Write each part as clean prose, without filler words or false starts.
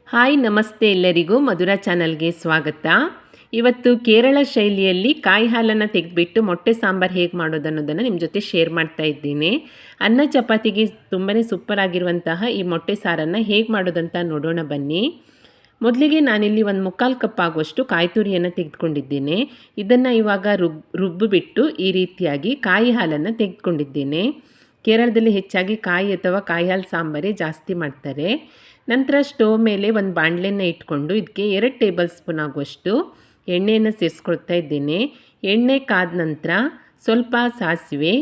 Hi ನಮಸ್ತೆ ಎಲ್ಲರಿಗೂ ಮಧುರ ಚಾನಲ್ಗೆ ಸ್ವಾಗತ. ಇವತ್ತು ಕೇರಳ ಶೈಲಿಯಲ್ಲಿ ಕಾಯಿ ಹಾಲನ್ನು ತೆಗೆದುಬಿಟ್ಟು ಮೊಟ್ಟೆ ಸಾಂಬಾರು ಹೇಗೆ ಮಾಡೋದು ಅನ್ನೋದನ್ನು ನಿಮ್ಮ ಜೊತೆ ಶೇರ್ ಮಾಡ್ತಾ ಇದ್ದೀನಿ. ಅನ್ನ ಚಪಾತಿಗೆ ತುಂಬಾ ಸೂಪರ್ ಆಗಿರುವಂತಹ ಈ ಮೊಟ್ಟೆ ಸಾರನ್ನು ಹೇಗೆ ಮಾಡೋದಂತ ನೋಡೋಣ ಬನ್ನಿ. ಮೊದಲಿಗೆ ನಾನಿಲ್ಲಿ ಒಂದು 3/4 ಕಪ್ ಆಗುವಷ್ಟು ಕಾಯಿ ತುರಿಯನ್ನು ತೆಗೆದುಕೊಂಡಿದ್ದೇನೆ. ಇದನ್ನು ಇವಾಗ ರುಬ್ಬಿಬಿಟ್ಟು ಈ ರೀತಿಯಾಗಿ ಕಾಯಿ ಹಾಲನ್ನು ತೆಗೆದುಕೊಂಡಿದ್ದೇನೆ. ಕೇರಳದಲ್ಲಿ ಹೆಚ್ಚಾಗಿ ಕಾಯಿ ಅಥವಾ ಕಾಯಿ ಹಾಲು ಸಾಂಬಾರೇ ಜಾಸ್ತಿ ಮಾಡ್ತಾರೆ. ನಂತರ ಸ್ಟವ್ ಮೇಲೆ ಒಂದು ಬಾಣಲೆಯನ್ನು ಇಟ್ಕೊಂಡು ಇದಕ್ಕೆ 2 ಟೇಬಲ್ ಸ್ಪೂನ್ ಆಗುವಷ್ಟು ಎಣ್ಣೆಯನ್ನು ಸೇರಿಸ್ಕೊಳ್ತಾ ಇದ್ದೇನೆ. ಎಣ್ಣೆ ಕಾದ ನಂತರ ಸ್ವಲ್ಪ ಸಾಸಿವೆ,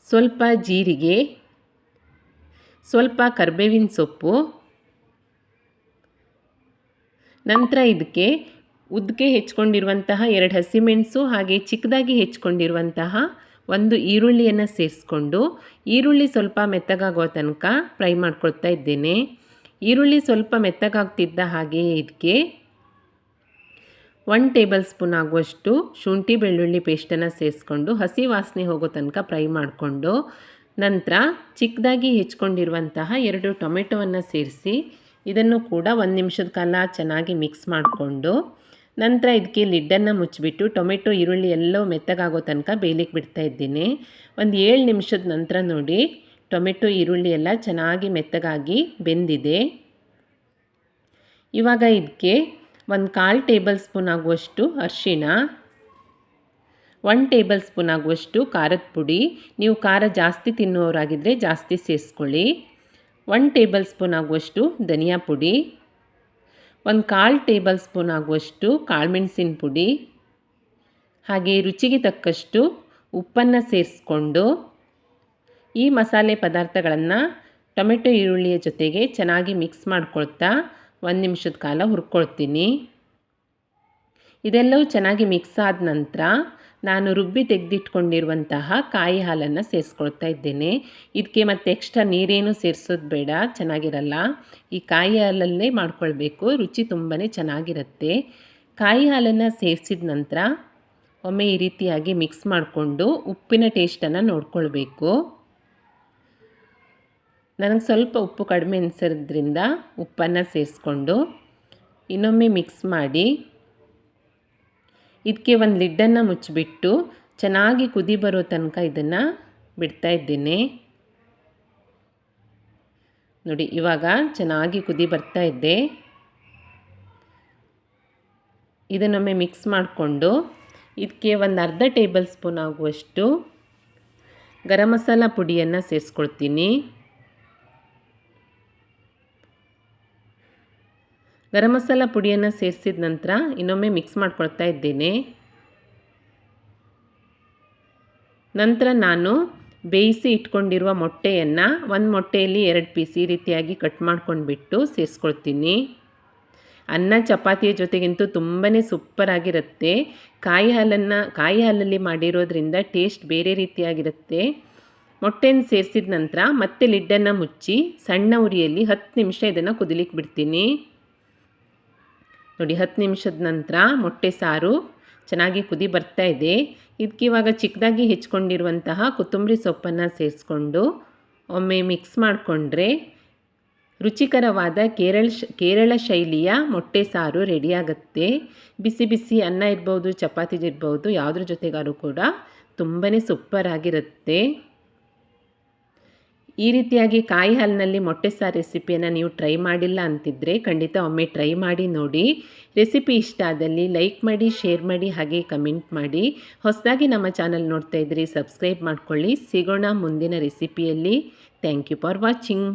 ಸ್ವಲ್ಪ ಜೀರಿಗೆ, ಸ್ವಲ್ಪ ಕರಿಬೇವಿನ ಸೊಪ್ಪು, ನಂತರ ಇದಕ್ಕೆ ಉದ್ದಕ್ಕೆ ಹೆಚ್ಕೊಂಡಿರುವಂತಹ 2 ಹಸಿಮೆಣಸು ಹಾಗೆ ಚಿಕ್ಕದಾಗಿ ಹೆಚ್ಕೊಂಡಿರುವಂತಹ ಒಂದು ಈರುಳ್ಳಿಯನ್ನು ಸೇರಿಸ್ಕೊಂಡು ಈರುಳ್ಳಿ ಸ್ವಲ್ಪ ಮೆತ್ತಗಾಗೋ ತನಕ ಫ್ರೈ ಮಾಡ್ಕೊಳ್ತಾ ಇದ್ದೇನೆ. ಈರುಳ್ಳಿ ಸ್ವಲ್ಪ ಮೆತ್ತಗಾಗ್ತಿದ್ದ ಹಾಗೆ ಇದಕ್ಕೆ 1 ಟೇಬಲ್ ಸ್ಪೂನ್ ಆಗುವಷ್ಟು ಶುಂಠಿ ಬೆಳ್ಳುಳ್ಳಿ ಪೇಸ್ಟನ್ನು ಸೇರಿಸ್ಕೊಂಡು ಹಸಿ ವಾಸನೆ ಹೋಗೋ ತನಕ ಫ್ರೈ ಮಾಡಿಕೊಂಡು ನಂತರ ಚಿಕ್ಕದಾಗಿ ಹೆಚ್ಕೊಂಡಿರುವಂತಹ 2 ಟೊಮೆಟೊವನ್ನು ಸೇರಿಸಿ ಇದನ್ನು ಕೂಡ 1 ನಿಮಿಷದ ಕಾಲ ಚೆನ್ನಾಗಿ ಮಿಕ್ಸ್ ಮಾಡಿಕೊಂಡು ನಂತರ ಇದಕ್ಕೆ ಲಿಡ್ಡನ್ನು ಮುಚ್ಚಿಬಿಟ್ಟು ಟೊಮೆಟೊ ಈರುಳ್ಳಿ ಎಲ್ಲವೂ ಮೆತ್ತಗಾಗೋ ತನಕ ಬೇಯಲಿಕ್ಕೆ ಬಿಡ್ತಾ ಇದ್ದೀನಿ. ಒಂದು 7 ನಿಮಿಷದ ನಂತರ ನೋಡಿ ಟೊಮೆಟೊ ಈರುಳ್ಳಿ ಎಲ್ಲ ಚೆನ್ನಾಗಿ ಮೆತ್ತಗಾಗಿ ಬೆಂದಿದೆ. ಇವಾಗ ಇದಕ್ಕೆ 1/4 ಟೇಬಲ್ ಸ್ಪೂನ್ ಆಗುವಷ್ಟು ಅರಿಶಿಣ, 1 ಟೇಬಲ್ ಸ್ಪೂನ್ ಆಗುವಷ್ಟು ಖಾರದ ಪುಡಿ, ನೀವು ಖಾರ ಜಾಸ್ತಿ ತಿನ್ನುವವರಾಗಿದ್ದರೆ ಜಾಸ್ತಿ ಸೇರಿಸ್ಕೊಳ್ಳಿ, 1 ಟೇಬಲ್ ಸ್ಪೂನ್ ಆಗುವಷ್ಟು ಧನಿಯಾ ಪುಡಿ, 1/4 ಟೇಬಲ್ ಸ್ಪೂನ್ ಆಗುವಷ್ಟು ಕಾಳುಮೆಣಸಿನ ಪುಡಿ, ಹಾಗೆ ರುಚಿಗೆ ತಕ್ಕಷ್ಟು ಉಪ್ಪನ್ನು ಸೇರಿಸ್ಕೊಂಡು ಈ ಮಸಾಲೆ ಪದಾರ್ಥಗಳನ್ನು ಟೊಮೆಟೊ ಈರುಳ್ಳಿಯ ಜೊತೆಗೆ ಚೆನ್ನಾಗಿ ಮಿಕ್ಸ್ ಮಾಡ್ಕೊಳ್ತಾ 1 ನಿಮಿಷದ ಕಾಲ ಹುರ್ಕೊಳ್ತೀನಿ. ಇದೆಲ್ಲವೂ ಚೆನ್ನಾಗಿ ಮಿಕ್ಸ್ ಆದ ನಂತರ ನಾನು ರುಬ್ಬಿ ತೆಗೆದಿಟ್ಕೊಂಡಿರುವಂತಹ ಕಾಯಿ ಹಾಲನ್ನು ಸೇರಿಸ್ಕೊಳ್ತಾ ಇದ್ದೇನೆ. ಇದಕ್ಕೆ ಮತ್ತೆ ಎಕ್ಸ್ಟ್ರಾ ನೀರೇನು ಸೇರಿಸೋದು ಬೇಡ, ಚೆನ್ನಾಗಿರಲ್ಲ. ಈ ಕಾಯಿ ಹಾಲಲ್ಲೇ ಮಾಡ್ಕೊಳ್ಬೇಕು, ರುಚಿ ತುಂಬಾ ಚೆನ್ನಾಗಿರುತ್ತೆ. ಕಾಯಿ ಹಾಲನ್ನು ಸೇರಿಸಿದ ನಂತರ ಒಮ್ಮೆ ಈ ರೀತಿಯಾಗಿ ಮಿಕ್ಸ್ ಮಾಡಿಕೊಂಡು ಉಪ್ಪಿನ ಟೇಸ್ಟನ್ನು ನೋಡ್ಕೊಳ್ಬೇಕು. ನನಗೆ ಸ್ವಲ್ಪ ಉಪ್ಪು ಕಡಿಮೆ ಅನಿಸೋದ್ರಿಂದ ಉಪ್ಪನ್ನು ಸೇರಿಸ್ಕೊಂಡು ಇನ್ನೊಮ್ಮೆ ಮಿಕ್ಸ್ ಮಾಡಿ ಇದಕ್ಕೆ ಒಂದು ಲಿಡ್ಡನ್ನು ಮುಚ್ಚಿಬಿಟ್ಟು ಚೆನ್ನಾಗಿ ಕುದಿ ಬರೋ ತನಕ ಇದನ್ನು ಬಿಡ್ತಾ ಇದ್ದೇನೆ. ನೋಡಿ ಇವಾಗ ಚೆನ್ನಾಗಿ ಕುದಿ ಬರ್ತಾ ಇದೆ. ಇದನ್ನೊಮ್ಮೆ ಮಿಕ್ಸ್ ಮಾಡಿಕೊಂಡು ಇದಕ್ಕೆ ಒಂದು ಅರ್ಧ ಟೇಬಲ್ ಸ್ಪೂನ್ ಆಗುವಷ್ಟು ಗರಂ ಮಸಾಲ ಪುಡಿಯನ್ನು ಸೇರಿಸ್ಕೊಳ್ತೀನಿ. ಗರಂ ಮಸಾಲ ಪುಡಿಯನ್ನು ಸೇರಿಸಿದ ನಂತರ ಇನ್ನೊಮ್ಮೆ ಮಿಕ್ಸ್ ಮಾಡ್ಕೊಳ್ತಾ ಇದ್ದೇನೆ. ನಂತರ ನಾನು ಬೇಯಿಸಿ ಇಟ್ಕೊಂಡಿರುವ ಮೊಟ್ಟೆಯನ್ನು ಒಂದು ಮೊಟ್ಟೆಯಲ್ಲಿ 2 ಪೀಸ್ ಈ ರೀತಿಯಾಗಿ ಕಟ್ ಮಾಡ್ಕೊಂಡ್ಬಿಟ್ಟು ಸೇರಿಸ್ಕೊಳ್ತೀನಿ. ಅನ್ನ ಚಪಾತಿಯ ಜೊತೆಗಂತೂ ತುಂಬಾ ಸೂಪರಾಗಿರುತ್ತೆ. ಕಾಯಿ ಹಾಲಲ್ಲಿ ಮಾಡಿರೋದ್ರಿಂದ ಟೇಸ್ಟ್ ಬೇರೆ ರೀತಿಯಾಗಿರುತ್ತೆ. ಮೊಟ್ಟೆಯನ್ನು ಸೇರಿಸಿದ ನಂತರ ಮತ್ತೆ ಲಿಡ್ಡನ್ನು ಮುಚ್ಚಿ ಸಣ್ಣ ಉರಿಯಲ್ಲಿ 10 ನಿಮಿಷ ಇದನ್ನು ಕುದಿಲಿಕ್ಕೆ ಬಿಡ್ತೀನಿ. ನೋಡಿ 10 ನಿಮಿಷದ ನಂತರ ಮೊಟ್ಟೆ ಸಾರು ಚೆನ್ನಾಗಿ ಕುದಿ ಬರ್ತಾ ಇದೆ. ಇದಕ್ಕೆ ಇವಾಗ ಚಿಕ್ಕದಾಗಿ ಹೆಚ್ಕೊಂಡಿರುವಂತಹ ಕೊತ್ತಂಬರಿ ಸೊಪ್ಪನ್ನು ಸೇರಿಸ್ಕೊಂಡು ಒಮ್ಮೆ ಮಿಕ್ಸ್ ಮಾಡಿಕೊಂಡ್ರೆ ರುಚಿಕರವಾದ ಕೇರಳ ಶೈಲಿಯ ಮೊಟ್ಟೆ ಸಾರು ರೆಡಿಯಾಗುತ್ತೆ. ಬಿಸಿ ಬಿಸಿ ಅನ್ನ ಇರ್ಬೋದು, ಚಪಾತಿ ಇರ್ಬೋದು, ಯಾವುದ್ರ ಜೊತೆಗಾರು ಕೂಡ ತುಂಬಾ ಸೂಪರಾಗಿರುತ್ತೆ. ಈ ರೀತಿಯಾಗಿ ಕಾಯಿ ಹಾಲಿನಲ್ಲಿ ಮೊಟ್ಟೆ ಸಾರು ರೆಸಿಪಿಯನ್ನು ನೀವು ಟ್ರೈ ಮಾಡಿಲ್ಲ ಅಂತಿದ್ದರೆ ಖಂಡಿತ ಒಮ್ಮೆ ಟ್ರೈ ಮಾಡಿ ನೋಡಿ. ರೆಸಿಪಿ ಇಷ್ಟ ಆದಲ್ಲಿ ಲೈಕ್ ಮಾಡಿ, ಶೇರ್ ಮಾಡಿ, ಹಾಗೆ ಕಮೆಂಟ್ ಮಾಡಿ. ಹೊಸದಾಗಿ ನಮ್ಮ ಚಾನಲ್ ನೋಡ್ತಾ ಇದ್ದರೆ ಸಬ್ಸ್ಕ್ರೈಬ್ ಮಾಡ್ಕೊಳ್ಳಿ. ಸಿಗೋಣ ಮುಂದಿನ ರೆಸಿಪಿಯಲ್ಲಿ. Thank you for watching.